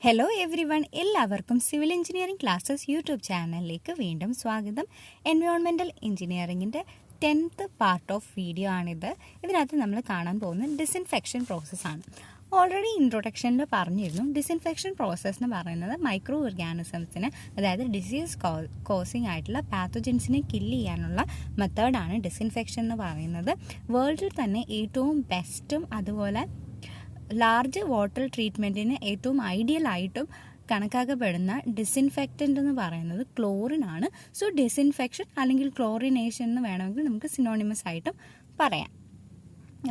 Hello everyone, എല്ലാവർക്കും civil engineering classes YouTube ചാനലിലേക്ക് വീണ്ടും സ്വാഗതം. എൻവയോൺമെൻറ്റൽ എഞ്ചിനീയറിംഗിൻ്റെ 10th പാർട്ട് ഓഫ് വീഡിയോ ആണിത്. ഇതിനകത്ത് നമ്മൾ കാണാൻ പോകുന്നത് ഡിസിൻഫെക്ഷൻ പ്രോസസ്സാണ്. ഓൾറെഡി ഇൻട്രൊഡക്ഷനിൽ പറഞ്ഞിരുന്നു, ഡിസിൻഫെക്ഷൻ പ്രോസസ്സ് എന്ന് പറയുന്നത് മൈക്രോ ഓർഗാനിസംസിന്, അതായത് ഡിസീസ് കോസിങ് ആയിട്ടുള്ള പാത്തോജൻസിനെ കില്ല് ചെയ്യാനുള്ള മെത്തേഡാണ് ഡിസിൻഫെക്ഷൻ എന്ന് പറയുന്നത്. വേൾഡിൽ തന്നെ ഏറ്റവും ബെസ്റ്റും അതുപോലെ ലാർജ് വാട്ടർ ട്രീറ്റ്മെൻറ്റിന് ഏറ്റവും ഐഡിയൽ ആയിട്ടും കണക്കാക്കപ്പെടുന്ന ഡിസിൻഫെക്റ്റൻ്റ് എന്ന് പറയുന്നത് ക്ലോറിൻ ആണ്. സോ ഡിസിൻഫെക്ഷൻ അല്ലെങ്കിൽ ക്ലോറിനേഷൻ എന്ന് വേണമെങ്കിൽ നമുക്ക് സിനോണിമസ് ആയിട്ടും പറയാം.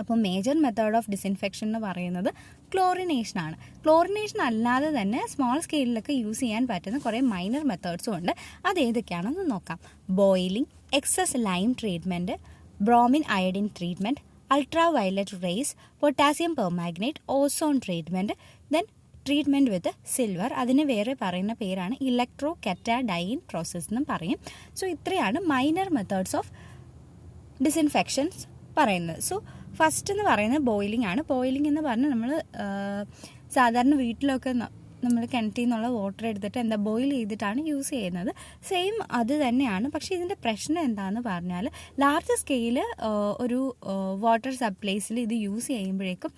അപ്പോൾ മേജർ മെത്തേഡ് ഓഫ് ഡിസിൻഫെക്ഷൻ എന്ന് പറയുന്നത് ക്ലോറിനേഷൻ ആണ്. ക്ലോറിനേഷൻ അല്ലാതെ തന്നെ സ്മോൾ സ്കെയിലിലൊക്കെ യൂസ് ചെയ്യാൻ പറ്റുന്ന കുറേ മൈനർ മെത്തേഡ്സും ഉണ്ട്. അത് ഏതൊക്കെയാണെന്ന് നോക്കാം. Boiling, excess lime treatment, bromine iodine treatment, ultraviolet rays, potassium permanganate, ozone treatment, then treatment with silver. അതിന് വേറെ പറയുന്ന പേരാണ് ഇലക്ട്രോ കെറ്റാഡൈൻ പ്രോസസ് എന്നും പറയും. സോ ഇത്രയാണ് മൈനർ മെത്തേഡ്സ് ഓഫ് ഡിസിൻഫെക്ഷൻസ് പറയുന്നത്. സോ ഫസ്റ്റ് എന്ന് പറയുന്നത് ബോയിലിംഗ് ആണ്. ബോയിലിംഗ് എന്ന് പറഞ്ഞാൽ നമ്മൾ സാധാരണ വീട്ടിലൊക്കെ നമ്മൾ കിണറ്റിൽ നിന്നുള്ള വാട്ടർ എടുത്തിട്ട് ബോയിൽ ചെയ്തിട്ടാണ് യൂസ് ചെയ്യുന്നത്. സെയിം അത് തന്നെയാണ്. പക്ഷേ ഇതിൻ്റെ പ്രശ്നം എന്താണെന്ന് പറഞ്ഞാൽ ലാർജ് സ്കെയിൽ ഒരു വാട്ടർ സപ്ലൈസിൽ ഇത് യൂസ് ചെയ്യുമ്പോഴേക്കും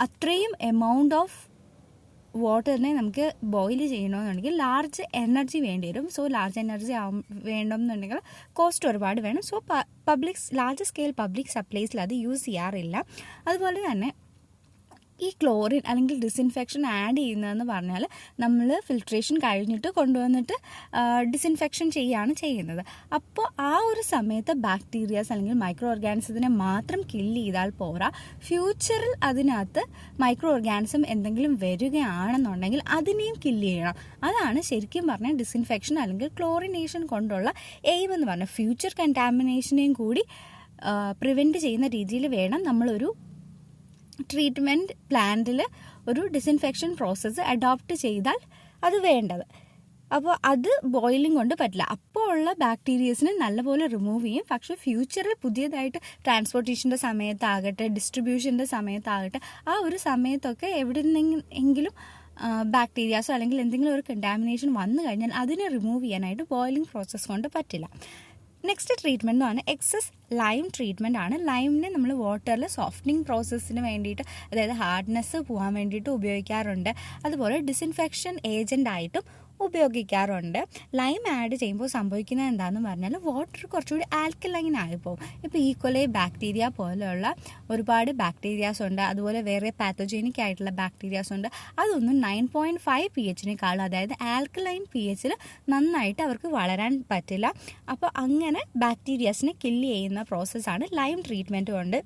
അത്രയും എമൗണ്ട് ഓഫ് വാട്ടറിനെ നമുക്ക് ബോയിൽ ചെയ്യണമെന്നുണ്ടെങ്കിൽ ലാർജ് എനർജി വേണ്ടി വരും. സോ ലാർജ് എനർജി വേണമെന്നുണ്ടെങ്കിൽ കോസ്റ്റ് ഒരുപാട് വേണം. സോ ലാർജ് സ്കെയിൽ പബ്ലിക് സപ്ലൈസിൽ അത് യൂസ് ചെയ്യാറില്ല. അതുപോലെ തന്നെ ഈ ക്ലോറിൻ അല്ലെങ്കിൽ ഡിസിൻഫെക്ഷൻ ആഡ് ചെയ്യുന്നതെന്ന് പറഞ്ഞാൽ നമ്മൾ ഫിൽട്രേഷൻ കഴിഞ്ഞിട്ട് കൊണ്ടുവന്നിട്ട് ഡിസിൻഫെക്ഷൻ ചെയ്യുന്നത്. അപ്പോൾ ആ ഒരു സമയത്ത് ബാക്ടീരിയാസ് അല്ലെങ്കിൽ മൈക്രോ ഓർഗാനിസത്തിനെ മാത്രം കില്ല് ചെയ്താൽ പോരാ, ഫ്യൂച്ചറിൽ അതിനകത്ത് മൈക്രോ ഓർഗാനിസം എന്തെങ്കിലും വരികയാണെന്നുണ്ടെങ്കിൽ അതിനെയും കില്ല് ചെയ്യണം. അതാണ് ശരിക്കും പറഞ്ഞാൽ ഡിസിൻഫെക്ഷൻ അല്ലെങ്കിൽ ക്ലോറിനേഷൻ കൊണ്ടുള്ള എയിം എന്ന് പറഞ്ഞാൽ. ഫ്യൂച്ചർ കണ്ടാമിനേഷനെയും കൂടി പ്രിവെൻറ്റ് ചെയ്യുന്ന രീതിയിൽ വേണം നമ്മളൊരു ട്രീറ്റ്മെൻറ്റ് പ്ലാന്റിൽ ഒരു ഡിസിൻഫെക്ഷൻ പ്രോസസ്സ് അഡോപ്റ്റ് ചെയ്താൽ അത് വേണ്ടത്. അപ്പോൾ അത് ബോയിലിംഗ് കൊണ്ട് പറ്റില്ല. അപ്പോൾ ഉള്ള ബാക്ടീരിയസിനെ നല്ലപോലെ റിമൂവ് ചെയ്യും. പക്ഷേ ഫ്യൂച്ചറിൽ പുതിയതായിട്ട് ട്രാൻസ്പോർട്ടേഷൻ്റെ സമയത്താകട്ടെ, ഡിസ്ട്രിബ്യൂഷൻ്റെ സമയത്താകട്ടെ, ആ ഒരു സമയത്തൊക്കെ എവിടെ നിന്നെങ്കിലും ബാക്ടീരിയാസോ അല്ലെങ്കിൽ എന്തെങ്കിലും ഒരു കണ്ടാമിനേഷൻ വന്നു കഴിഞ്ഞാൽ അതിനെ റിമൂവ് ചെയ്യാനായിട്ട് ബോയിലിംഗ് പ്രോസസ്സ് കൊണ്ട് പറ്റില്ല. നെക്സ്റ്റ് ട്രീറ്റ്മെൻറ്റ് എന്ന് പറഞ്ഞാൽ എക്സസ് ലൈം ട്രീറ്റ്മെൻറ്റ് ആണ്. ലൈമിനെ നമ്മൾ വാട്ടറിൽ സോഫ്റ്റനിങ് പ്രോസസ്സിന് വേണ്ടിയിട്ട്, അതായത് ഹാർഡ്നെസ് പോകാൻ വേണ്ടിയിട്ട് ഉപയോഗിക്കാറുണ്ട്. അതുപോലെ ഡിസിൻഫെക്ഷൻ ഏജൻ്റായിട്ടും ഉപയോഗിക്കാറുണ്ട്. ലൈം ആഡ് ചെയ്യുമ്പോൾ സംഭവിക്കുന്നത് എന്താണെന്ന് പറഞ്ഞാൽ വാട്ടർ കുറച്ചുകൂടി ആൽക്കലൈൻ ആയിപ്പോവും. ഇപ്പോൾ ഈക്വലി ബാക്ടീരിയ പോലെയുള്ള ഒരുപാട് ബാക്ടീരിയാസ് ഉണ്ട്. അതുപോലെ വേറെ പാത്തോജനിക് ആയിട്ടുള്ള ബാക്ടീരിയാസ് ഉണ്ട്. അതൊന്നും 9.5 pH അതായത് ആൽക്കലൈൻ pH നന്നായിട്ട് അവർക്ക് വളരാൻ പറ്റില്ല. അപ്പോൾ അങ്ങനെ ബാക്ടീരിയാസിനെ കില്ല് ചെയ്യുന്ന പ്രോസസ്സാണ് ലൈം ട്രീറ്റ്മെൻറ്റ് കൊണ്ട്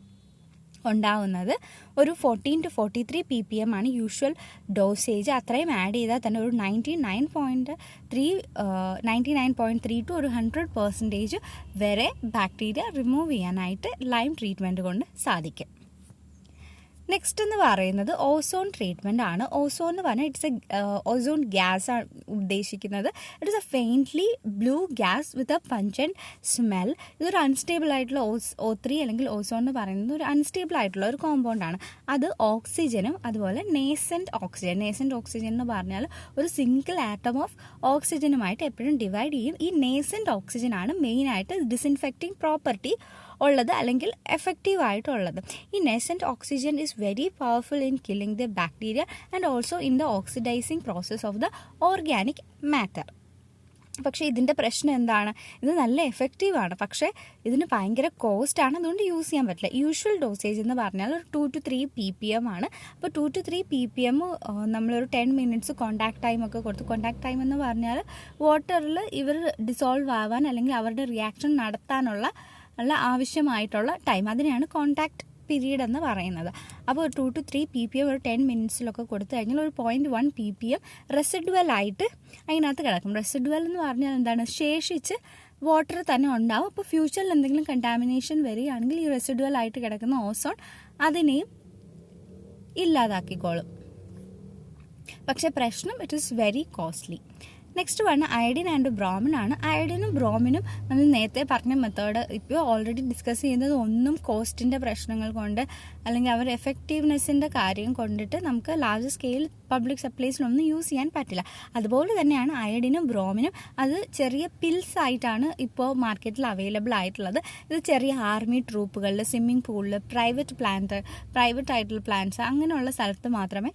ഉണ്ടാവുന്നത്. ഒരു 14 to 43 ppm ആണ് യൂഷ്വൽ ഡോസേജ്. അത്രയും ആഡ് ചെയ്താൽ തന്നെ ഒരു 99.3 to 100% വരെ ബാക്ടീരിയ റിമൂവ് ചെയ്യാനായിട്ട് ലൈം ട്രീറ്റ്മെൻറ്റ് കൊണ്ട് സാധിക്കും. നെക്സ്റ്റ് എന്ന് പറയുന്നത് ഓസോൺ ട്രീറ്റ്മെൻ്റ് ആണ്. ഓസോൺ എന്ന് പറഞ്ഞാൽ ഇറ്റ്സ് ഓസോൺ ഗ്യാസ് ആണ് ഉദ്ദേശിക്കുന്നത്. It is a faintly blue gas with a pungent smell. ഇതൊരു അൺസ്റ്റേബിൾ ആയിട്ടുള്ള O3 അല്ലെങ്കിൽ ഓസോൺ എന്ന് പറയുന്നത് ഒരു അൺസ്റ്റേബിൾ ആയിട്ടുള്ള ഒരു കോമ്പൗണ്ടാണ്. അത് ഓക്സിജനും അതുപോലെ നേസെൻറ്റ് ഓക്സിജൻ എന്ന് പറഞ്ഞാൽ ഒരു സിംഗിൾ ആറ്റം ഓഫ് ഓക്സിജനുമായിട്ട് എപ്പോഴും ഡിവൈഡ് ചെയ്യും. ഈ നേസെൻറ്റ് ഓക്സിജനാണ് മെയിനായിട്ട് ഡിസിൻഫെക്റ്റിംഗ് പ്രോപ്പർട്ടി ഉള്ളത് അല്ലെങ്കിൽ എഫക്റ്റീവ് ആയിട്ടുള്ളത്. ഈ nascent oxygen is very powerful in killing the bacteria and also in the oxidising process of the organic matter. പക്ഷേ ഇതിൻ്റെ പ്രശ്നം എന്താണ്? ഇത് നല്ല എഫക്റ്റീവാണ്, പക്ഷേ ഇതിന് ഭയങ്കര കോസ്റ്റാണ്. അതുകൊണ്ട് യൂസ് ചെയ്യാൻ പറ്റില്ല. യൂഷ്വൽ ഡോസേജ് എന്ന് പറഞ്ഞാൽ ഒരു 2 to 3 ppm ആണ്. അപ്പോൾ 2 to 3 ppm നമ്മളൊരു 10 minutes കോണ്ടാക്ട് ടൈം ഒക്കെ കൊടുത്ത്, കോണ്ടാക്ട് ടൈം എന്ന് പറഞ്ഞാൽ വാട്ടറിൽ ഇവർ ഡിസോൾവ് ആവാൻ അല്ലെങ്കിൽ അവരുടെ റിയാക്ഷൻ നടത്താനുള്ള ആവശ്യമായിട്ടുള്ള ടൈം, അതിനെയാണ് കോണ്ടാക്ട് പീരീഡ് എന്ന് പറയുന്നത്. അപ്പോൾ 2 to 3 ppm ഒരു 10 minutes കൊടുത്തു കഴിഞ്ഞാൽ ഒരു 0.1 ppm റെസിഡുവൽ ആയിട്ട് അതിനകത്ത് കിടക്കും. റെസിഡുവൽ എന്ന് പറഞ്ഞാൽ എന്താണ്? ശേഷിച്ച് വാട്ടർ തന്നെ ഉണ്ടാവും. അപ്പോൾ ഫ്യൂച്ചറിൽ എന്തെങ്കിലും കണ്ടാമിനേഷൻ വരികയാണെങ്കിൽ ഈ റെസിഡുവൽ ആയിട്ട് കിടക്കുന്ന ഓസോൺ അതിനെയും ഇല്ലാതാക്കിക്കോളും. പക്ഷേ പ്രശ്നം it is very costly. Next പറഞ്ഞാൽ അയഡിൻ ആൻഡ് ബ്രോമിൻ ആണ്. അയഡിനും ബ്രോമിനും നമ്മൾ നേരത്തെ പറഞ്ഞ മെത്തേഡ് ഇപ്പോൾ ഓൾറെഡി ഡിസ്കസ് ചെയ്യുന്നത് ഒന്നും കോസ്റ്റിൻ്റെ പ്രശ്നങ്ങൾ കൊണ്ട് അല്ലെങ്കിൽ അവരുടെ എഫക്റ്റീവ്നെസ്സിൻ്റെ കാര്യം കൊണ്ടിട്ട് നമുക്ക് ലാർജ് സ്കെയിൽ പബ്ലിക് സപ്ലൈസിലൊന്നും യൂസ് ചെയ്യാൻ പറ്റില്ല. അതുപോലെ തന്നെയാണ് അയഡിനും ബ്രോമിനും. അത് ചെറിയ പിൽസ് ആയിട്ടാണ് ഇപ്പോൾ മാർക്കറ്റിൽ അവൈലബിൾ ആയിട്ടുള്ളത്. ഇത് ചെറിയ ആർമി ട്രൂപ്പുകളിൽ, സ്വിമ്മിംഗ് പൂളിൽ, പ്രൈവറ്റ് ആയിട്ടുള്ള പ്ലാന്റ്സ് അങ്ങനെയുള്ള സ്ഥലത്ത് മാത്രമേ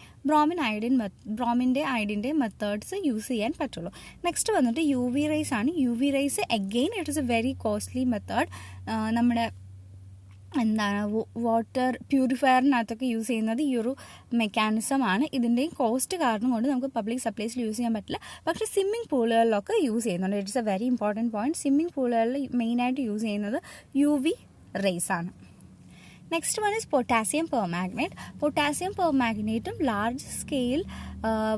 ബ്രോമിൻ്റെ അയഡിൻ്റെ മെത്തേഡ്സ് യൂസ് ചെയ്യാൻ പറ്റുള്ളൂ. നെക്സ്റ്റ് വന്നിട്ട് യു വി റേസ് ആണ്. U V rays again it is a very costly method. നമ്മുടെ വാട്ടർ പ്യൂരിഫയറിനകത്തൊക്കെ യൂസ് ചെയ്യുന്നത് ഈ ഒരു മെക്കാനിസമാണ്. ഇതിൻ്റെയും കോസ്റ്റ് കാരണം കൊണ്ട് നമുക്ക് പബ്ലിക് സപ്ലൈസിൽ യൂസ് ചെയ്യാൻ പറ്റില്ല. പക്ഷേ സ്വിമ്മിംഗ് പൂളുകളിലൊക്കെ യൂസ് ചെയ്യുന്നുണ്ട്. It's a very important point. Swimming പൂളുകളിൽ മെയിനായിട്ട് യൂസ് ചെയ്യുന്നത് യു വി റേസ് ആണ്. Next one is potassium permanganate. Potassium പെർമാഗ്നേറ്റും large scale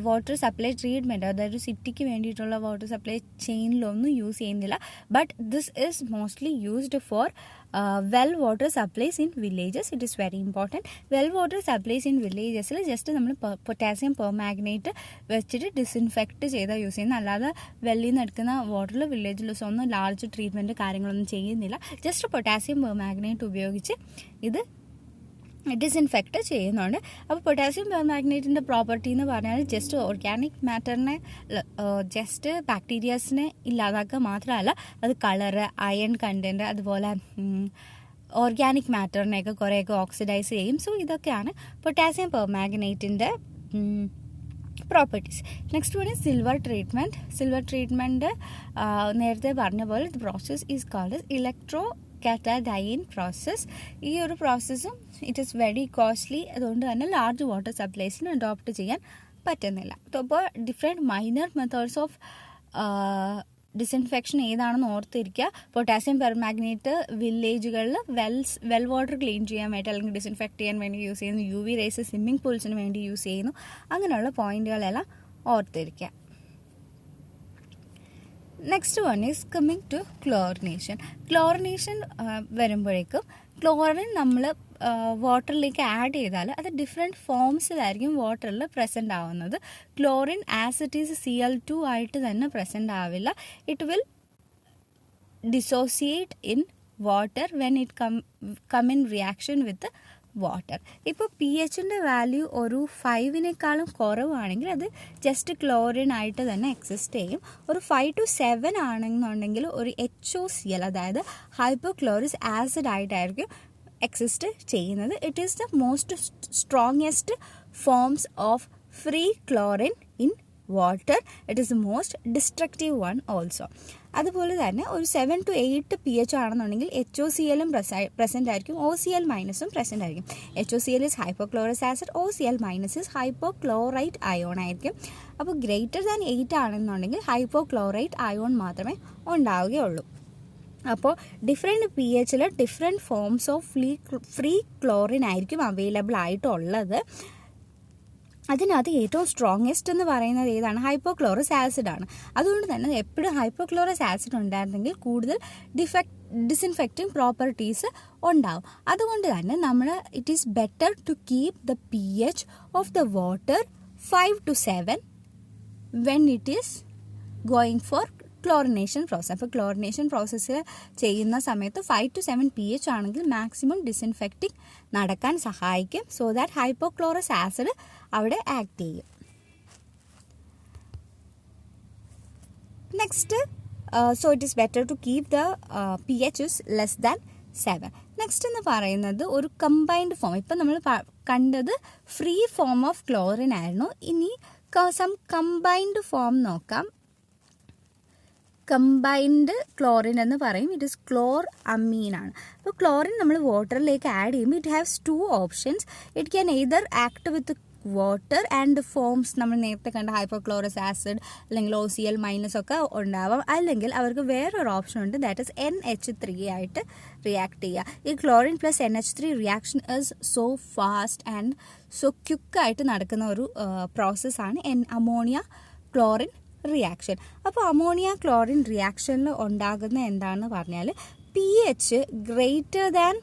water supply treatment, അതായത് സിറ്റിക്ക് വേണ്ടിയിട്ടുള്ള വാട്ടർ സപ്ലൈ ചെയിനിലൊന്നും യൂസ് ചെയ്യുന്നില്ല. But this is mostly used for well water supplies in villages. It is very important. Well water supplies in വില്ലേജസിൽ just നമ്മൾ potassium permanganate വെച്ചിട്ട് disinfect ചെയ്താൽ use ചെയ്യുന്നത്. അല്ലാതെ വെള്ളിൽ നിന്ന് എടുക്കുന്ന വാട്ടറിൽ വില്ലേജിലൊന്നും ഒന്നും ലാർജ് ട്രീറ്റ്മെൻറ്റ് കാര്യങ്ങളൊന്നും ചെയ്യുന്നില്ല. ജസ്റ്റ് പൊട്ടാസ്യം പെർമാഗ്നേറ്റ് ഉപയോഗിച്ച് ഇത് ഡിസിൻഫെക്റ്റ് ചെയ്യുന്നുണ്ട്. അപ്പോൾ പൊട്ടാസ്യം പെർമാഗ്നേറ്റിൻ്റെ പ്രോപ്പർട്ടി എന്ന് പറഞ്ഞാൽ ജസ്റ്റ് ഓർഗാനിക് മാറ്ററിനെ, ജസ്റ്റ് ബാക്ടീരിയാസിനെ ഇല്ലാതാക്കുക മാത്രമല്ല, അത് കളറ്, അയൺ കണ്ടൻറ്റ്, അതുപോലെ ഓർഗാനിക് മാറ്ററിനെയൊക്കെ കുറേയൊക്കെ ഓക്സിഡൈസ് ചെയ്യും. സോ ഇതൊക്കെയാണ് പൊട്ടാസ്യം പെർമാഗ്നേറ്റിൻ്റെ properties. Next one silver treatment. Silver treatment നേരത്തെ പറഞ്ഞ പോലെ the process is called electro katadyn process. ഈ ഒരു പ്രോസസ്സും ഇറ്റ് ഈസ് വെരി കോസ്റ്റ്ലി. അതുകൊണ്ട് തന്നെ ലാർജ് വാട്ടർ സപ്ലൈസിന് അഡോപ്റ്റ് ചെയ്യാൻ പറ്റുന്നില്ല. അപ്പോൾ different minor methods of disinfection ഏതാണെന്ന് ഓർത്തിരിക്കുക. പൊട്ടാസ്യം പെർമാഗ്നേറ്റ് വില്ലേജുകളിൽ വെൽ വാട്ടർ ക്ലീൻ ചെയ്യാൻ വേണ്ടി അല്ലെങ്കിൽ ഡിസിൻഫെക്റ്റ് ചെയ്യാൻ വേണ്ടി യൂസ് ചെയ്യുന്നു. യു വി റേസ് സ്വിമ്മിംഗ് പൂൾസിന് വേണ്ടി യൂസ് ചെയ്യുന്നു. അങ്ങനെയുള്ള പോയിന്റുകളെല്ലാം ഓർത്തിരിക്കുക. Next one is coming to chlorination. Chlorination വരുമ്പോഴേക്കും ക്ലോറിൻ നമ്മൾ വാട്ടറിലേക്ക് ആഡ് ചെയ്താൽ അത് ഡിഫറെൻറ്റ് ഫോംസിലായിരിക്കും വാട്ടറിൽ പ്രസൻ്റ് ആവുന്നത്. Chlorine as it is Cl2 ആയിട്ട് തന്നെ പ്രസൻ്റ് ആവില്ല. It will dissociate in water when it come in reaction with water. ഇപ്പോൾ പി എച്ചിൻ്റെ വാല്യൂ ഒരു 5-നേക്കാളും കുറവാണെങ്കിൽ അത് ജസ്റ്റ് ക്ലോറിൻ ആയിട്ട് തന്നെ എക്സിസ്റ്റ് ചെയ്യും. ഒരു 5 to 7 ആണെന്നുണ്ടെങ്കിൽ ഒരു HOCl, അതായത് ഹൈപ്പോക്ലോറിക് ആസിഡ് ആയിട്ടായിരിക്കും എക്സിസ്റ്റ് ചെയ്യുന്നത്. It is the most strongest forms of free chlorine in water. It is the most destructive one also. അതുപോലെ തന്നെ ഒരു 7 to 8 pH ആണെന്നുണ്ടെങ്കിൽ HOCl പ്രസൻ്റ് ആയിരിക്കും, OCl മൈനസും പ്രസൻ്റ് ആയിരിക്കും. HOCl is hypochlorous acid, OCl minus is hypochlorite ion ആയിരിക്കും. അപ്പോൾ greater than 8 ആണെന്നുണ്ടെങ്കിൽ hypochlorite ion മാത്രമേ ഉണ്ടാവുകയുള്ളൂ. അപ്പോൾ ഡിഫറെൻറ്റ് pHൽ different forms of free chlorine ആയിരിക്കും അവൈലബിൾ ആയിട്ടുള്ളത്. അതിനകത്ത് ഏറ്റവും സ്ട്രോങ്ങസ്റ്റ് എന്ന് പറയുന്നത് ഏതാണ്? ഹൈപ്പോക്ലോറസ് ആസിഡ് ആണ്. അതുകൊണ്ട് തന്നെ എപ്പോഴും ഹൈപ്പോക്ലോറസ് ആസിഡ് ഉണ്ടായിരുന്നെങ്കിൽ കൂടുതൽ ഡിസിൻഫെക്റ്റിംഗ് പ്രോപ്പർട്ടീസ് ഉണ്ടാവും. അതുകൊണ്ട് തന്നെ നമ്മൾ it is better to keep the pH of the water 5 to 7 when it is going for chlorination process. അപ്പോൾ ക്ലോറിനേഷൻ പ്രോസസ്സ് ചെയ്യുന്ന സമയത്ത് 5 to 7 pH ആണെങ്കിൽ മാക്സിമം ഡിസിൻഫെക്റ്റിംഗ് നടക്കാൻ സഹായിക്കും. സോ ദാറ്റ് ഹൈപ്പോക്ലോറസ് ആസിഡ് അവിടെ ആക്ട് ചെയ്യും. Next so it is better to keep the pH is less than 7. Next എന്ന് പറയുന്നത് ഒരു കമ്പൈൻഡ് ഫോം. ഇപ്പം നമ്മൾ കണ്ടത് ഫ്രീ ഫോം ഓഫ് ക്ലോറിൻ ആയിരുന്നു. ഇനി സം കമ്പൈൻഡ് ഫോം നോക്കാം. കമ്പൈൻഡ് ക്ലോറിൻ എന്ന് പറയും. ഇറ്റ് ഈസ് ക്ലോറമീൻ ആണ്. അപ്പോൾ ക്ലോറിൻ നമ്മൾ വാട്ടറിലേക്ക് ആഡ് ചെയ്യുമ്പോൾ it haves 2 options. It can either act with water and forms നമ്മൾ നേരത്തെ കണ്ട ഹൈപ്പോക്ലോറസ് ആസിഡ് അല്ലെങ്കിൽ OCl മൈനസ് ഒക്കെ ഉണ്ടാവാം. അല്ലെങ്കിൽ അവർക്ക് വേറൊരു ഓപ്ഷൻ ഉണ്ട്, ദാറ്റ് ഇസ് NH3 ആയിട്ട് റിയാക്ട് ചെയ്യുക. ഈ chlorine plus NH3 reaction is so fast and so ക്വിക്കായിട്ട് നടക്കുന്ന ഒരു പ്രോസസ്സാണ് അമോണിയ ക്ലോറിൻ റിയാക്ഷൻ. അപ്പോൾ അമോണിയ ക്ലോറിൻ റിയാക്ഷനിൽ ഉണ്ടാകുന്ന എന്താണെന്ന് പറഞ്ഞാൽ pH ഗ്രേറ്റർ ദാൻ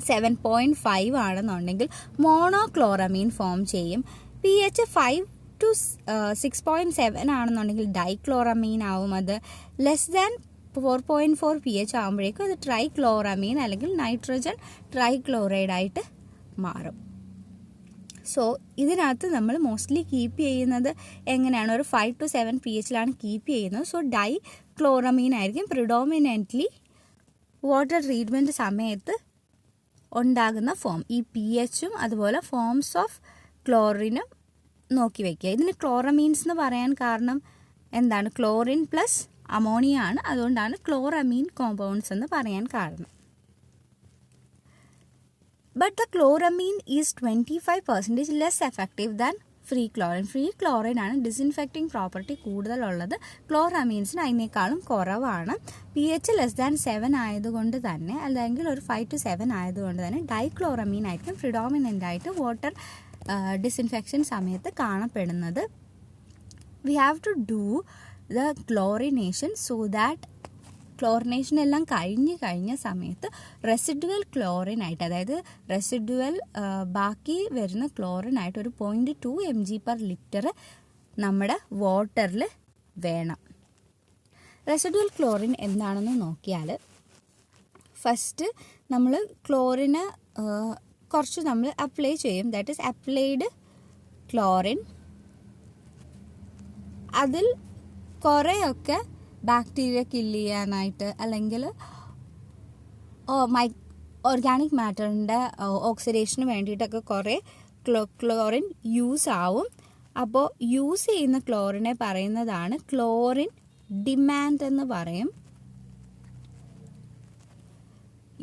7.5 ആണെന്നുണ്ടെങ്കിൽ മോണോക്ലോറമീൻ ഫോം ചെയ്യും. pH 5 to 6.7 ആണെന്നുണ്ടെങ്കിൽ ഡൈക്ലോറമീൻ ആവും. അത് ലെസ് ദാൻ 4.4 pH ആകുമ്പോഴേക്കും അത് ട്രൈക്ലോറമീൻ അല്ലെങ്കിൽ നൈട്രജൻ ട്രൈക്ലോറൈഡ് ആയിട്ട് മാറും. സോ ഇതിനകത്ത് നമ്മൾ മോസ്റ്റ്ലി കീപ്പ് ചെയ്യുന്നത് എങ്ങനെയാണ്, ഒരു 5 to 7 pHലാണ് കീപ്പ് ചെയ്യുന്നത്. സോ ഡൈക്ലോറമീൻ ആയിരിക്കും പ്രിഡോമിനൻ്റ്ലി വാട്ടർ ട്രീറ്റ്മെൻറ്റ് സമയത്ത് ഉണ്ടാകുന്ന ഫോം. ഈ pHും അതുപോലെ ഫോംസ് ഓഫ് ക്ലോറിനും നോക്കി വയ്ക്കുക. ഇതിന് ക്ലോറമീൻസ് എന്ന് പറയാൻ കാരണം എന്താണ്, ക്ലോറിൻ പ്ലസ് അമോണിയ ആണ്. അതുകൊണ്ടാണ് ക്ലോറമീൻ കോമ്പൗണ്ട്സ് എന്ന് പറയാൻ കാരണം. But the chloramine is 25% less effective than free chlorine. Free chlorine ആണ് ഡിസിൻഫെക്റ്റിംഗ് പ്രോപ്പർട്ടി കൂടുതലുള്ളത്. ക്ലോറമീൻസിന് അതിനേക്കാളും കുറവാണ്. pH <7 ആയതുകൊണ്ട് തന്നെ, അല്ലെങ്കിൽ ഒരു 5 to 7 ആയതുകൊണ്ട് തന്നെ ഡൈക്ലോറമീൻ ആയിരിക്കും പ്രിഡോമിനൻ്റ് ആയിട്ട് വാട്ടർ ഡിസിൻഫെക്ഷൻ സമയത്ത് കാണപ്പെടുന്നത്. We have to do the chlorination so that chlorination എല്ലാം കഴിഞ്ഞ സമയത്ത് റെസിഡുവൽ ക്ലോറിൻ ആയിട്ട്, അതായത് റെസിഡുവൽ ബാക്കി വരുന്ന ക്ലോറിൻ ആയിട്ട് ഒരു 0.2 mg/ലിറ്റർ നമ്മുടെ വാട്ടറിൽ വേണം. റെസിഡുവൽ ക്ലോറിൻ എന്താണെന്ന് നോക്കിയാൽ, ഫസ്റ്റ് നമ്മൾ ക്ലോറിന് കുറച്ച് നമ്മൾ അപ്ലൈ ചെയ്യും. That is applied chlorine. അതിൽ കുറേയൊക്കെ ബാക്ടീരിയ കില്ല് ചെയ്യാനായിട്ട്, അല്ലെങ്കിൽ ഓർഗാനിക് മാറ്ററിൻ്റെ ഓക്സിഡേഷന് വേണ്ടിയിട്ടൊക്കെ കുറേ ക്ലോറിൻ യൂസ് ആവും. അപ്പോൾ യൂസ് ചെയ്യുന്ന ക്ലോറിനെ പറയുന്നതാണ് ക്ലോറിൻ ഡിമാൻഡ് എന്ന് പറയും.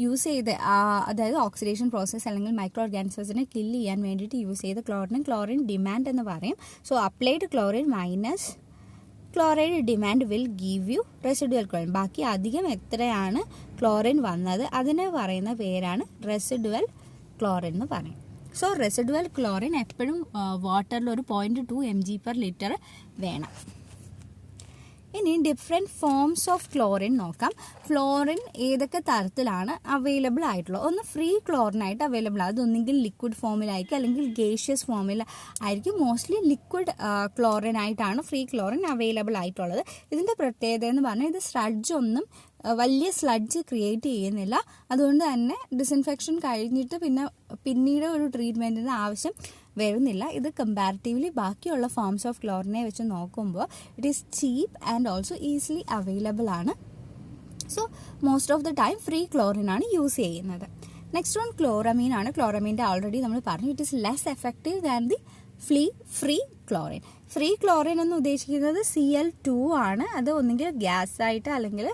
യൂസ് ചെയ്ത് അതായത് ഓക്സിഡേഷൻ പ്രോസസ്സ് അല്ലെങ്കിൽ മൈക്രോ ഓർഗാനിസത്തിനെ കില്ല് ചെയ്യാൻ വേണ്ടിയിട്ട് യൂസ് ചെയ്ത ക്ലോറിൻ ഡിമാൻഡ് എന്ന് പറയും. So applied chlorine minus chloride demand will give U residual chlorine. ബാക്കി അധികം എത്രയാണ് ക്ലോറിൻ വന്നത് അതിന് പറയുന്ന പേരാണ് റെസിഡുവൽ ക്ലോറിൻ എന്ന് പറയും. സോ റെസിഡുവൽ ക്ലോറിൻ എപ്പോഴും വാട്ടറിൽ ഒരു 0.2 mg/ലിറ്റർ വേണം. ഇനി ഡിഫറെൻറ്റ് ഫോംസ് ഓഫ് ക്ലോറിൻ നോക്കാം. ഫ്ലോറിൻ ഏതൊക്കെ തരത്തിലാണ് അവൈലബിൾ ആയിട്ടുള്ളത്? ഒന്ന് ഫ്രീ ക്ലോറിനായിട്ട് അവൈലബിൾ ആണ്. അതൊന്നെങ്കിൽ ലിക്വിഡ് ഫോമിലായിരിക്കും അല്ലെങ്കിൽ ഗേഷ്യസ് ഫോമിൽ ആയിരിക്കും. മോസ്റ്റ്ലി ലിക്വിഡ് ക്ലോറിൻ ആയിട്ടാണ് ഫ്രീ ക്ലോറിൻ അവൈലബിൾ ആയിട്ടുള്ളത്. ഇതിൻ്റെ പ്രത്യേകത എന്ന് പറഞ്ഞാൽ ഇത് സ്ലഡ്ജ് വലിയ സ്ലഡ്ജ് ക്രിയേറ്റ് ചെയ്യുന്നില്ല. അതുകൊണ്ട് തന്നെ ഡിസിൻഫെക്ഷൻ കഴിഞ്ഞിട്ട് പിന്നീട് ഒരു ട്രീറ്റ്മെൻറ്റിന് ആവശ്യം വരുന്നില്ല. ഇത് കമ്പാരിറ്റീവ്ലി ബാക്കിയുള്ള ഫോംസ് ഓഫ് ക്ലോറിനെ വെച്ച് നോക്കുമ്പോൾ it is cheap and also easily available ആണ്. So most of the time free chlorine ആണ് യൂസ് ചെയ്യുന്നത്. നെക്സ്റ്റ് വൺ ക്ലോറമീൻ ആണ്. ക്ലോറമീൻ്റെ ഓൾറെഡി നമ്മൾ പറഞ്ഞു, it is less effective than the free chlorine. Free chlorine എന്ന് ഉദ്ദേശിക്കുന്നത് Cl2 ആണ്. അത് ഒന്നുകിൽ ഗ്യാസ് ആയിട്ട് അല്ലെങ്കിൽ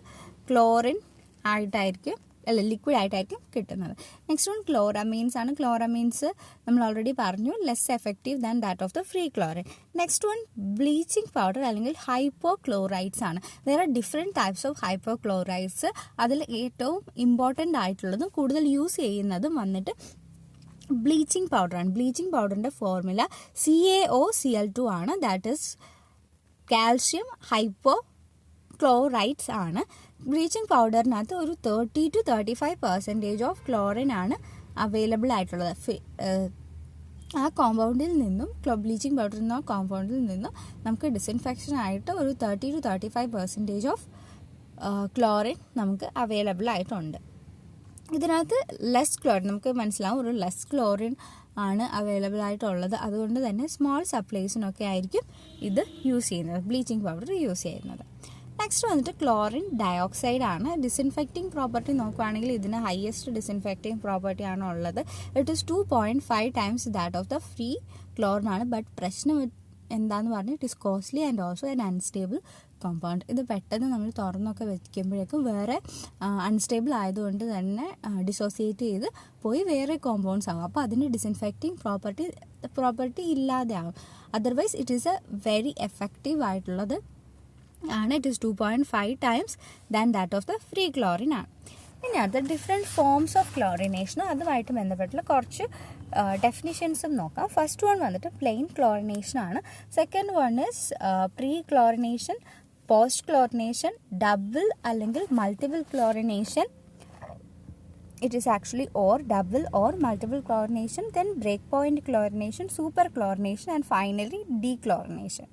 ക്ലോറിൻ ആയിട്ടായിരിക്കും, അല്ല ലിക്വിഡ് ആയിട്ടായിരിക്കും കിട്ടുന്നത്. നെക്സ്റ്റ് വൺ ക്ലോറമീൻസ് ആണ്. ക്ലോറമീൻസ് നമ്മൾ ഓൾറെഡി പറഞ്ഞു, less effective than that of the free chlorine. Next one bleaching powder അല്ലെങ്കിൽ ഹൈപ്പോക്ലോറൈഡ്സ് ആണ്. There are different types of hypochlorides. അതിൽ ഏറ്റവും ഇമ്പോർട്ടൻ്റ് ആയിട്ടുള്ളതും കൂടുതൽ യൂസ് ചെയ്യുന്നതും വന്നിട്ട് ബ്ലീച്ചിങ് പൗഡറാണ്. ബ്ലീച്ചിങ് പൗഡറിൻ്റെ ഫോർമുല CaOCl2 ആണ്. ദാറ്റ് ഈസ് കാൽഷ്യം ഹൈപ്പോക്ലോറൈഡ്സ് ആണ്. ബ്ലീച്ചിങ് പൗഡറിനകത്ത് ഒരു 30 to 35% ഓഫ് ക്ലോറിൻ ആണ് അവൈലബിൾ ആയിട്ടുള്ളത്. ആ കോമ്പൗണ്ടിൽ നിന്നും ബ്ലീച്ചിങ് പൗഡറിൽ നിന്നോ കോമ്പൗണ്ടിൽ നിന്നും നമുക്ക് ഡിസിൻഫെക്ഷൻ ആയിട്ട് ഒരു 30 to 35% ഓഫ് ക്ലോറിൻ നമുക്ക് അവൈലബിൾ ആയിട്ടുണ്ട്. ഇതിനകത്ത് ലെസ് ക്ലോറിൻ നമുക്ക് മനസ്സിലാവും, ഒരു ലെസ് ക്ലോറിൻ ആണ് അവൈലബിൾ ആയിട്ടുള്ളത്. അതുകൊണ്ട് തന്നെ സ്മോൾ സപ്ലൈസിനൊക്കെ ആയിരിക്കും ഇത് യൂസ് ചെയ്യുന്നത്, ബ്ലീച്ചിങ് പൗഡർ യൂസ് ചെയ്യുന്നത്. നെക്സ്റ്റ് വന്നിട്ട് ക്ലോറിൻ ഡയോക്സൈഡ് ആണ്. ഡിസിൻഫെക്റ്റിംഗ് പ്രോപ്പർട്ടി നോക്കുകയാണെങ്കിൽ ഇതിന് ഹയസ്റ്റ് ഡിസിൻഫെക്റ്റിംഗ് പ്രോപ്പർട്ടി ആണ് ഉള്ളത്. It is 2.5 times that of the free chlorine ആണ്. ബട്ട് പ്രശ്നം എന്താന്ന് പറഞ്ഞാൽ it is costly and also an unstable compound. ഇത് പെട്ടെന്ന് നമ്മൾ തുറന്നൊക്കെ വയ്ക്കുമ്പോഴേക്കും വേറെ അൺസ്റ്റേബിൾ ആയതുകൊണ്ട് തന്നെ ഡിസോസിയേറ്റ് ചെയ്ത് പോയി വേറെ കോമ്പൗണ്ട്സ് ആകും. അപ്പോൾ അതിന് ഡിസിൻഫെക്റ്റിംഗ് പ്രോപ്പർട്ടി ഇല്ലാതെ ആകും. Otherwise it is A very effective ആയിട്ടുള്ളത് ആണ്. It is 2.5 times than that of the free chlorine ആണ്. ഇനി അടുത്ത ഡിഫറെൻറ്റ് ഫോംസ് ഓഫ് ക്ലോറിനേഷനും അതുമായിട്ട് ബന്ധപ്പെട്ടുള്ള കുറച്ച് ഡെഫിനിഷൻസും നോക്കാം. ഫസ്റ്റ് വൺ വന്നിട്ട് പ്ലെയിൻ ക്ലോറിനേഷൻ ആണ്. Second one is pre chlorination, post chlorination, double അല്ലെങ്കിൽ multiple chlorination. It is actually or double or multiple chlorination, then breakpoint chlorination, super chlorination and finally dechlorination.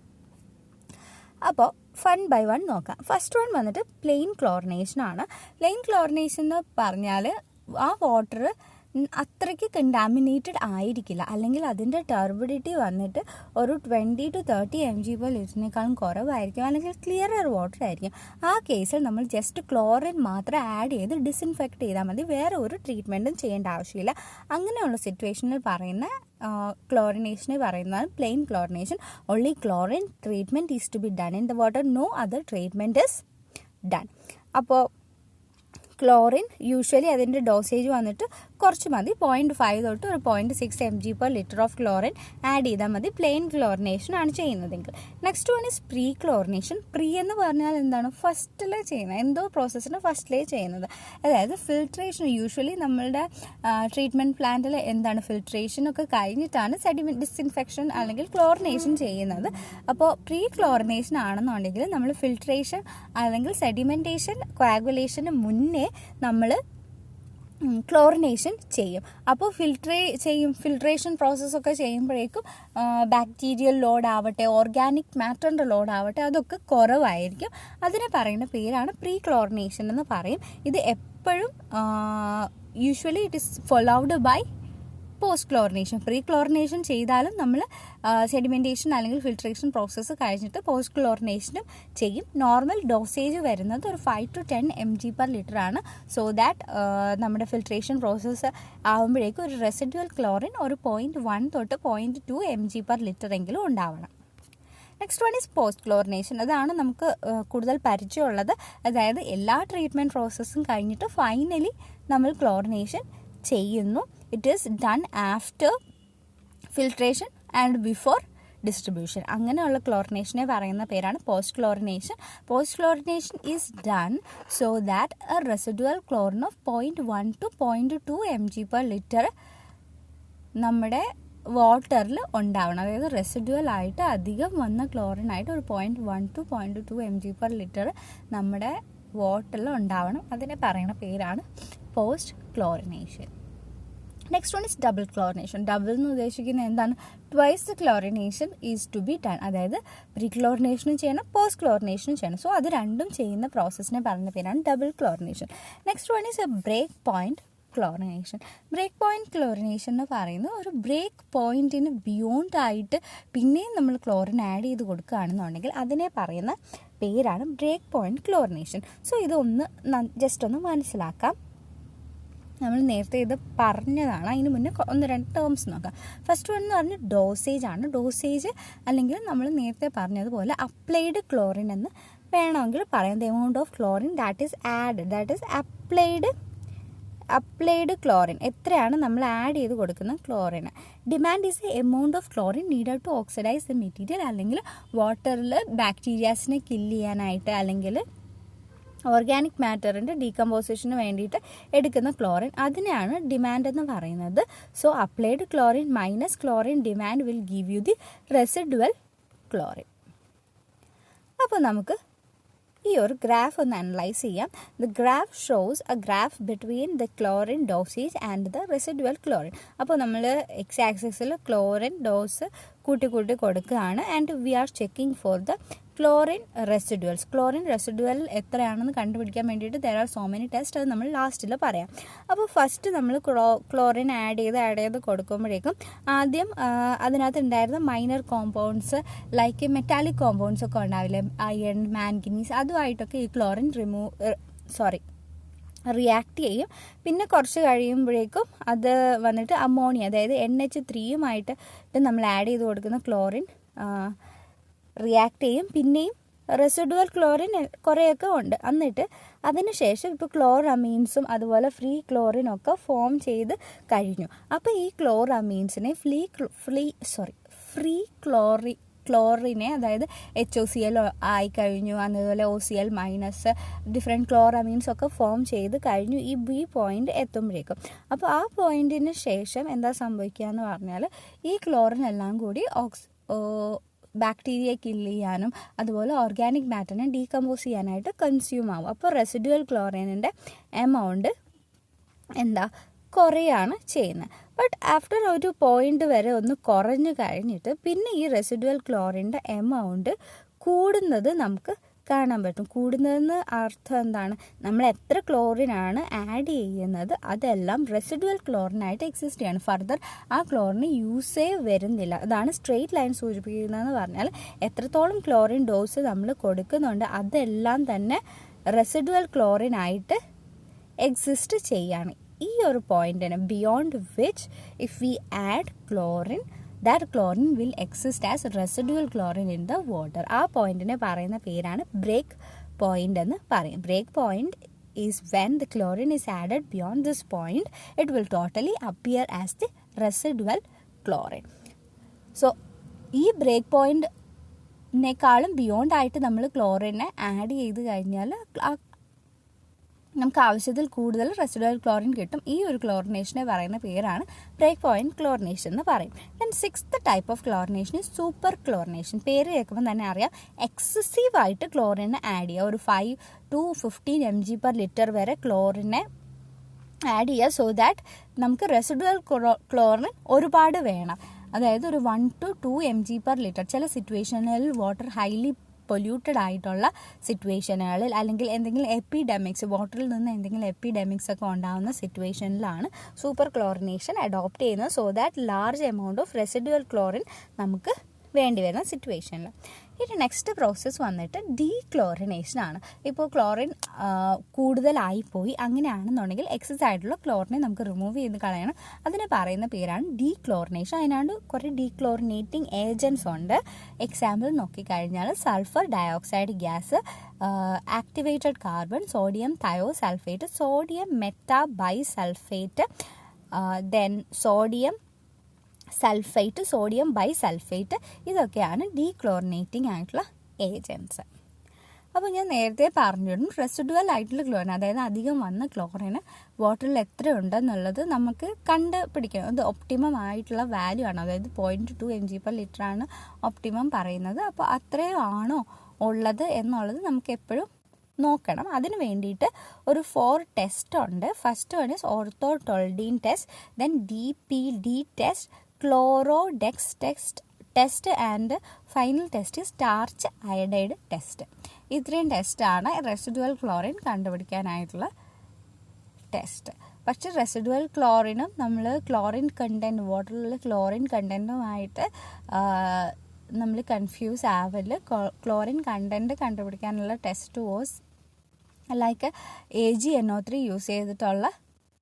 അപ്പോൾ one by one നോക്കാം. First one വന്നിട്ട് plain chlorination ആണ്. Plain chlorination എന്ന് പറഞ്ഞാൽ ആ water അത്രയ്ക്ക് contaminated ആയിരിക്കില്ല, അല്ലെങ്കിൽ അതിൻ്റെ ടർബിഡിറ്റി വന്നിട്ട് ഒരു 20 to 30 mg/L കുറവായിരിക്കും, അല്ലെങ്കിൽ ക്ലിയറർ വാട്ടർ ആയിരിക്കും. ആ കേസിൽ നമ്മൾ ജസ്റ്റ് ക്ലോറിൻ മാത്രം ആഡ് ചെയ്ത് ഡിസിൻഫെക്റ്റ് ചെയ്താൽ മതി, വേറെ ഒരു ട്രീറ്റ്മെൻറ്റും ചെയ്യേണ്ട ആവശ്യമില്ല. അങ്ങനെയുള്ള സിറ്റുവേഷനിൽ പറയുന്ന ക്ലോറിനേഷനെ പറയുന്നതാണ് plain chlorination. Only chlorine treatment is to be done in the water, no other treatment is done. അപ്പോൾ ക്ലോറിൻ യൂഷ്വലി അതിൻ്റെ ഡോസേജ് വന്നിട്ട് കുറച്ച് മതി, 0.5 തൊട്ട് ഒരു 0.6 mg/L ഓഫ് ക്ലോറിൻ ആഡ് ചെയ്താൽ മതി, പ്ലെയിൻ ക്ലോറിനേഷൻ ആണ് ചെയ്യുന്നതെങ്കിൽ. Next one is pre chlorination. Pre എന്ന് പറഞ്ഞാൽ എന്താണ്? ഫസ്റ്റിലേ ചെയ്യുന്നത്, എന്തോ പ്രോസസ്സിന് ഫസ്റ്റിലേ ചെയ്യുന്നത്. അതായത് ഫിൽട്രേഷൻ, യൂഷ്വലി നമ്മളുടെ ട്രീറ്റ്മെൻറ്റ് പ്ലാന്റിൽ എന്താണ് ഫിൽട്രേഷനൊക്കെ കഴിഞ്ഞിട്ടാണ് ഡിസിൻഫെക്ഷൻ അല്ലെങ്കിൽ ക്ലോറിനേഷൻ ചെയ്യുന്നത്. അപ്പോൾ പ്രീ ക്ലോറിനേഷൻ ആണെന്നുണ്ടെങ്കിൽ നമ്മൾ ഫിൽട്രേഷൻ അല്ലെങ്കിൽ സെഡിമെൻറ്റേഷൻ കോയാഗുലേഷന് മുന്നേ നമ്മൾ ക്ലോറിനേഷൻ ചെയ്യും. അപ്പോൾ ഫിൽട്രേഷൻ പ്രോസസ്സൊക്കെ ചെയ്യുമ്പോഴേക്കും ബാക്ടീരിയൽ ലോഡ് ആവട്ടെ, ഓർഗാനിക് മാറ്ററിൻ്റെ ലോഡ് ആവട്ടെ, അതൊക്കെ കുറവായിരിക്കും. അതിനെ പറയുന്ന പേരാണ് പ്രീ ക്ലോറിനേഷൻ എന്ന് പറയും. ഇത് എപ്പോഴും usually it is followed by post chlorination. Pre chlorination ചെയ്താലും നമ്മൾ സെഡിമെൻറ്റേഷൻ അല്ലെങ്കിൽ ഫിൽട്രേഷൻ പ്രോസസ്സ് കഴിഞ്ഞിട്ട് പോസ്റ്റ് ക്ലോറിനേഷനും ചെയ്യും. നോർമൽ ഡോസേജ് വരുന്നത് ഒരു 5 to 10 mg/L ആണ്. സോ ദാറ്റ് നമ്മുടെ ഫിൽട്രേഷൻ പ്രോസസ്സ് ആകുമ്പോഴേക്കും ഒരു റെസിഡ്യുവൽ ക്ലോറിൻ ഒരു 0.1 തൊട്ട് 0.2 mg/L എങ്കിലും ഉണ്ടാവണം. Next one is post chlorination. അതാണ് നമുക്ക് കൂടുതൽ പരിചയമുള്ളത്. അതായത് എല്ലാ ട്രീറ്റ്മെൻറ്റ് പ്രോസസ്സും കഴിഞ്ഞിട്ട് ഫൈനലി നമ്മൾ ക്ലോറിനേഷൻ ചെയ്യുന്നു. It is done after filtration and before distribution. അങ്ങനെയുള്ള ക്ലോറിനേഷനെ പറയുന്ന പേരാണ് post chlorination. Post chlorination is done so that A residual chlorine of 0.1 to 0.2 mg/L നമ്മുടെ വാട്ടറിൽ ഉണ്ടാവണം. അതായത് റെസിഡുവൽ ആയിട്ട് അധികം വന്ന ക്ലോറിൻ ആയിട്ട് ഒരു 0.1 to 0.2 mg/L നമ്മുടെ വാട്ടറിൽ ഉണ്ടാവണം. അതിനെ പറയുന്ന പേരാണ് post chlorination. Next one is double chlorination. Double എന്ന് ഉദ്ദേശിക്കുന്നത് എന്താണ്? Twice the chlorination is to be done. അതായത് പ്രീ ക്ലോറിനേഷനും ചെയ്യണം, പോസ്റ്റ് ക്ലോറിനേഷനും ചെയ്യണം. സോ അത് രണ്ടും ചെയ്യുന്ന പ്രോസസ്സിനെ പറയുന്ന പേരാണ് double chlorination. Next one is a break point chlorination. Break point chlorination എന്ന് പറയുന്നത് ഒരു ബ്രേക്ക് പോയിന്റിന് ബിയോണ്ട് ആയിട്ട് പിന്നെയും നമ്മൾ ക്ലോറിൻ ആഡ് ചെയ്ത് കൊടുക്കുകയാണെന്നുണ്ടെങ്കിൽ അതിനെ പറയുന്ന പേരാണ് ബ്രേക്ക് പോയിന്റ് ക്ലോറിനേഷൻ. സോ ഇതൊന്ന് ജസ്റ്റ് ഒന്ന് മനസ്സിലാക്കാം. നമ്മൾ നേരത്തെ ഇത് പറഞ്ഞതാണ്, അതിന് മുന്നേ 1-2 ടേംസ് നോക്കാം. ഫസ്റ്റ് വൺ എന്ന് പറഞ്ഞാൽ ഡോസേജ് ആണ്. ഡോസേജ് അല്ലെങ്കിൽ നമ്മൾ നേരത്തെ പറഞ്ഞതുപോലെ അപ്ലൈഡ് ക്ലോറിൻ എന്ന് വേണമെങ്കിൽ പറയാം. The amount of chlorine that is add, that is applied chlorine. എത്രയാണ് നമ്മൾ ആഡ് ചെയ്ത് കൊടുക്കുന്ന ക്ലോറിന്. Demand is a amount of chlorine needed to oxidise the material, അല്ലെങ്കിൽ വാട്ടറിൽ ബാക്ടീരിയാസിനെ കില്ല് ചെയ്യാനായിട്ട് അല്ലെങ്കിൽ ഓർഗാനിക് മാറ്ററിൻ്റെ ഡീകമ്പോസിഷന് വേണ്ടിയിട്ട് എടുക്കുന്ന ക്ലോറിൻ, അതിനെയാണ് ഡിമാൻഡ് എന്ന് പറയുന്നത്. So applied chlorine minus chlorine demand will give you the residual chlorine. അപ്പോൾ നമുക്ക് ഈ ഒരു ഗ്രാഫ് ഒന്ന് അനലൈസ് ചെയ്യാം. The graph shows a graph between the chlorine dosage and the residual chlorine. അപ്പോൾ നമ്മൾ എക്സ് ആക്സിസിൽ ക്ലോറിൻ ഡോസ് കൂട്ടി കൊടുക്കുകയാണ്. And we are checking for the chlorine residuals. Chlorine residual എത്രയാണെന്ന് കണ്ടുപിടിക്കാൻ വേണ്ടിയിട്ട് there are so many test. അത് നമ്മൾ ലാസ്റ്റിൽ പറയാം. അപ്പോൾ ഫസ്റ്റ് നമ്മൾ ക്ലോറിൻ ആഡ് ചെയ്ത് കൊടുക്കുമ്പോഴേക്കും ആദ്യം അതിനകത്ത് ഉണ്ടായിരുന്ന minor compounds like metallic compounds ഒക്കെ ഉണ്ടാവില്ലേ, അയൺ, മാംഗനീസ്, അതുമായിട്ടൊക്കെ ഈ ക്ലോറിൻ റിയാക്ട് ചെയ്യും. പിന്നെ കുറച്ച് കഴിയുമ്പോഴേക്കും അത് വന്നിട്ട് അമോണിയ, അതായത് NH3 നമ്മൾ ആഡ് ചെയ്ത് കൊടുക്കുന്ന ക്ലോറിൻ റിയാക്ട് ചെയ്യും. പിന്നെയും റെസിഡുവൽ ക്ലോറിൻ കുറേയൊക്കെ ഉണ്ട്. എന്നിട്ട് അതിനുശേഷം ഇപ്പോൾ ക്ലോറമീൻസും അതുപോലെ ഫ്രീ ക്ലോറിനൊക്കെ ഫോം ചെയ്ത് കഴിഞ്ഞു. അപ്പോൾ ഈ ക്ലോറമീൻസിനെ ഫ്രീ ക്ലോറിനെ, അതായത് HOCl ആയി കഴിഞ്ഞു, അതുപോലെ OCl മൈനസ്, ഡിഫറെൻറ്റ് ക്ലോറമീൻസ് ഒക്കെ ഫോം ചെയ്ത് കഴിഞ്ഞു ഈ B പോയിന്റ് എത്തുമ്പോഴേക്കും. അപ്പോൾ ആ പോയിന്റിന് ശേഷം എന്താ സംഭവിക്കുക എന്ന് പറഞ്ഞാൽ ഈ ക്ലോറിൻ എല്ലാം കൂടി ബാക്ടീരിയ കില്ല് ചെയ്യാനും അതുപോലെ ഓർഗാനിക് മാറ്ററിനെ ഡീകമ്പോസ് ചെയ്യാനായിട്ട് കൺസ്യൂം ആവും. അപ്പോൾ റെസിഡുവൽ ക്ലോറിനിൻ്റെ എമൗണ്ട് കുറയാണ് ചെയ്യുന്നത്. ബട്ട് ആഫ്റ്റർ ഒരു പോയിന്റ് വരെ ഒന്ന് കുറഞ്ഞു കഴിഞ്ഞിട്ട് പിന്നെ ഈ റെസിഡുവൽ ക്ലോറിൻ്റെ എമൗണ്ട് കൂടുന്നത് നമുക്ക് കാണാൻ പറ്റും. കൂടുന്നതെന്ന് അർത്ഥം എന്താണ്? നമ്മൾ എത്ര ക്ലോറിനാണ് ആഡ് ചെയ്യുന്നത് അതെല്ലാം റെസിഡുവൽ ക്ലോറിനായിട്ട് എക്സിസ്റ്റ് ചെയ്യാണ്. ഫർദർ ആ ക്ലോറിന് യൂസേ വരുന്നില്ല. അതാണ് സ്ട്രെയിറ്റ് ലൈൻ സൂചിപ്പിക്കുന്നതെന്ന് പറഞ്ഞാൽ എത്രത്തോളം ക്ലോറിൻ ഡോസ് നമ്മൾ കൊടുക്കുന്നുണ്ട് അതെല്ലാം തന്നെ റെസിഡുവൽ ക്ലോറിനായിട്ട് എക്സിസ്റ്റ് ചെയ്യാണ്. ഈ ഒരു പോയിന്റിന് beyond which if we add chlorine that chlorine will exist as residual chlorine in the water. ആ പോയിന്റിനെ പറയുന്ന പേരാണ് ബ്രേക്ക് പോയിന്റ് എന്ന് പറയും. Break point is when the chlorine is added beyond this point it will totally appear as the residual chlorine. So ഈ break പോയിന്റിനേക്കാളും beyond ആയിട്ട് നമ്മൾ ക്ലോറിനെ add ചെയ്ത് കഴിഞ്ഞാൽ നമുക്ക് ആവശ്യത്തിൽ കൂടുതൽ റെസിഡുവൽ ക്ലോറിൻ കിട്ടും. ഈ ഒരു ക്ലോറിനേഷനെ പറയുന്ന പേരാണ് ബ്രേക്ക് പോയിന്റ് ക്ലോറിനേഷൻ എന്ന് പറയും. Then sixth type of chlorination is super chlorination. പേര് കേൾക്കുമ്പോൾ തന്നെ അറിയാം എക്സസീവായിട്ട് ക്ലോറിനെ ആഡ് ചെയ്യുക. ഒരു 5 to 15 mg/L വരെ ക്ലോറിനെ ആഡ് ചെയ്യുക. സോ ദാറ്റ് നമുക്ക് റെസിഡുവൽ ക്ലോറിൻ ഒരുപാട് വേണം. അതായത് ഒരു 1 to 2 mg/L. ചില സിറ്റുവേഷനിൽ വാട്ടർ ഹൈലി പൊല്യൂട്ടഡ് ആയിട്ടുള്ള സിറ്റുവേഷനുകളിൽ അല്ലെങ്കിൽ എന്തെങ്കിലും എപ്പിഡെമിക്സ് വാട്ടറിൽ നിന്ന് എന്തെങ്കിലും എപ്പിഡെമിക്സ് ഒക്കെ ഉണ്ടാകുന്ന സിറ്റുവേഷനിലാണ് സൂപ്പർ ക്ലോറിനേഷൻ അഡോപ്റ്റ് ചെയ്യുന്നത്. So that large amount of residual chlorine നമുക്ക് വേണ്ടി വരുന്ന സിറ്റുവേഷനിൽ. ഇനി നെക്സ്റ്റ് പ്രോസസ്സ് വന്നിട്ട് ഡീക്ലോറിനേഷൻ ആണ്. ഇപ്പോൾ ക്ലോറിൻ കൂടുതലായിപ്പോയി അങ്ങനെയാണെന്നുണ്ടെങ്കിൽ എക്സസ് ആയിട്ടുള്ള ക്ലോറിനെ നമുക്ക് റിമൂവ് ചെയ്ത് കളയണം. അതിന് പറയുന്ന പേരാണ് ഡീക്ലോറിനേഷൻ. അതിനാണ്ട് കുറേ ഡീക്ലോറിനേറ്റിംഗ് ഏജൻസ് ഉണ്ട്. എക്സാമ്പിൾ നോക്കിക്കഴിഞ്ഞാൽ sulphur dioxide gas, activated carbon, sodium thiosulphate, sodium metabisulphate, then sodium sulphate, sodium bisulphate, ഇതൊക്കെയാണ് ഡീക്ലോറിനേറ്റിംഗ് ആയിട്ടുള്ള ഏജൻസ്. അപ്പോൾ ഞാൻ നേരത്തെ പറഞ്ഞിരുന്നു റെസിഡുവൽ ആയിട്ടുള്ള ക്ലോറിൻ, അതായത് അധികം വന്ന ക്ലോറിന് വാട്ടറിൽ എത്ര ഉണ്ടെന്നുള്ളത് നമുക്ക് കണ്ടുപിടിക്കണം. അത് ഒപ്റ്റിമം ആയിട്ടുള്ള വാല്യൂ ആണ്. അതായത് 0.2 mg/L ആണ് ഒപ്റ്റിമം പറയുന്നത്. അപ്പോൾ അത്രയും ആണോ ഉള്ളത് എന്നുള്ളത് നമുക്ക് എപ്പോഴും നോക്കണം. അതിന് വേണ്ടിയിട്ട് ഒരു 4 ടെസ്റ്റ് ഉണ്ട്. First one is orthotolidine test, then DPD test, chlorodex test and final test starch iodide test. ഇത്രയും ടെസ്റ്റാണ് റെസിഡുവൽ ക്ലോറിൻ കണ്ടുപിടിക്കാനായിട്ടുള്ള ടെസ്റ്റ്. പക്ഷേ റെസിഡുവൽ ക്ലോറിനും നമ്മൾ ക്ലോറിൻ കണ്ടൻറ്റ് വാട്ടറിലുള്ള ക്ലോറിൻ കണ്ടൻറ്റുമായിട്ട് നമ്മൾ കൺഫ്യൂസ് ആവല്. ക്ലോറിൻ കണ്ടൻറ്റ് കണ്ടുപിടിക്കാനുള്ള test was like AgNO3 use ചെയ്തിട്ടുള്ള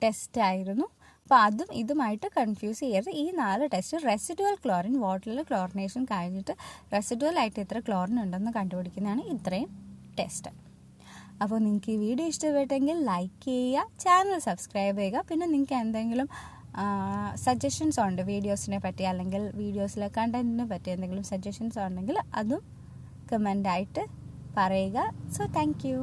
ടെസ്റ്റ് ആയിരുന്നു. അപ്പോൾ അതും ഇതുമായിട്ട് കൺഫ്യൂസ് ചെയ്യരുത്. ഈ 4 ടെസ്റ്റ് റെസിഡുവൽ ക്ലോറിൻ വാട്ടറിൽ ക്ലോറിനേഷൻ കഴിഞ്ഞിട്ട് റെസിഡുവൽ ആയിട്ട് എത്ര ക്ലോറിൻ ഉണ്ടെന്ന് കണ്ടുപിടിക്കുന്നതാണ് ഇത്രയും ടെസ്റ്റ്. അപ്പോൾ നിങ്ങൾക്ക് ഈ വീഡിയോ ഇഷ്ടപ്പെട്ടെങ്കിൽ ലൈക്ക് ചെയ്യുക, ചാനൽ സബ്സ്ക്രൈബ് ചെയ്യുക. പിന്നെ നിങ്ങൾക്ക് എന്തെങ്കിലും സജഷൻസ് ഉണ്ട് വീഡിയോസിനെ പറ്റി അല്ലെങ്കിൽ വീഡിയോസിലെ കണ്ടന്റിനെ പറ്റി എന്തെങ്കിലും സജഷൻസ് ഉണ്ടെങ്കിൽ അതും കമൻ്റായിട്ട് പറയുക. So thank you.